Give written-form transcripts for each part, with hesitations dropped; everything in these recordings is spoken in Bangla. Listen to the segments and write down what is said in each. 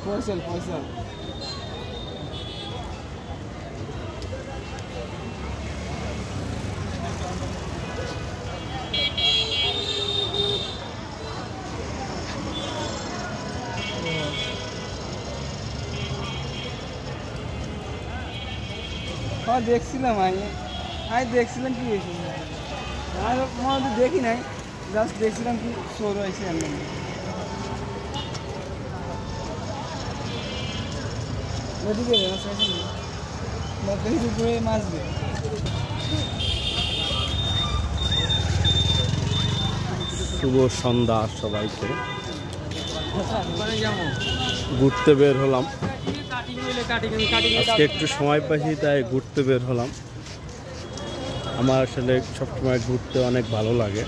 ফয়সাল হ্যাঁ দেখছিলাম আমি দেখছিলাম কি আমি দেখি নাই জাস্ট দেখছিলাম কি শোর হয়েছে আমি মাছবে শুভ সন্ধ্যা সবাইকে। ঘুরতে বের হলাম আজকে, একটু সময় পাইছি তাই ঘুরতে বের হলাম। আমার আসলে সবসময় ঘুরতে অনেক ভালো লাগে।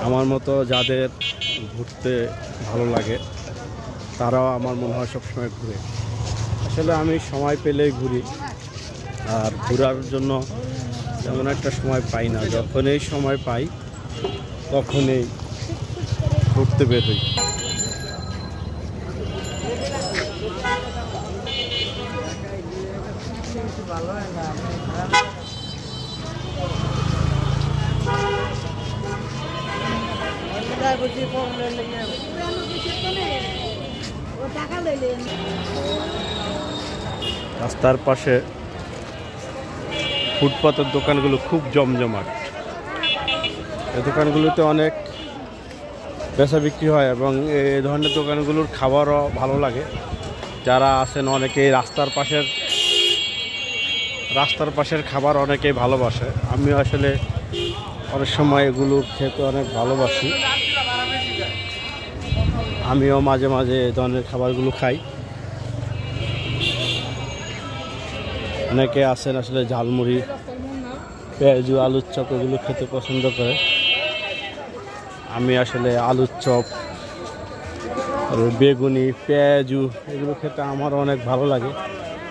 আমার মতো যাদের ঘুরতে ভালো লাগে তারাও আমার মনে হয় সবসময় ঘুরে। আসলে আমি সময় পেলেই ঘুরি, আর ঘোরার জন্য তেমন একটা সময় পাই না। যখনই সময় পাই তখনই ঘুরতে বের হই। রাস্তার পাশে ফুটপাতের দোকানগুলো খুব জমজমাট। এই দোকানগুলোতে অনেক বেচা বিক্রি হয় এবং এই ধরনের দোকানগুলোর খাবারও ভালো লাগে। যারা আছেন অনেকেই রাস্তার পাশের খাবার অনেকেই ভালোবাসে। আমি আসলে অনেক সময় এগুলো খেতে অনেক ভালোবাসি। আমিও মাঝে মাঝে এই ধরনের খাবারগুলো খাই। অনেকে আছেন আসলে ঝালমুড়ি, পেঁয়াজু, আলুর চপ এগুলো খেতে পছন্দ করে। আমি আসলে আলুর চপ, বেগুনি, পেঁয়াজু এগুলো খেতে আমার অনেক ভালো লাগে,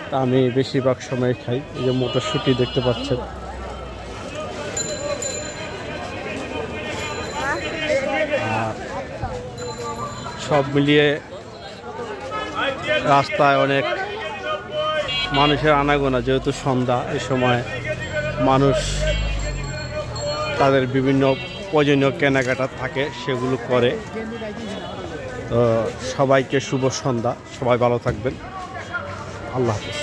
তা আমি বেশিরভাগ সময় খাই। এই যে মটরশুঁটি দেখতে পাচ্ছেন। আর সব মিলিয়ে রাস্তায় অনেক মানুষের আনাগোনা, যেহেতু সন্ধ্যা, এই সময় মানুষ তাদের বিভিন্ন প্রয়োজনীয় কেনাকাটা থাকে সেগুলো করে। তো সবাইকে শুভ সন্ধ্যা, সবাই ভালো থাকবেন। আল্লাহ হাফেজ।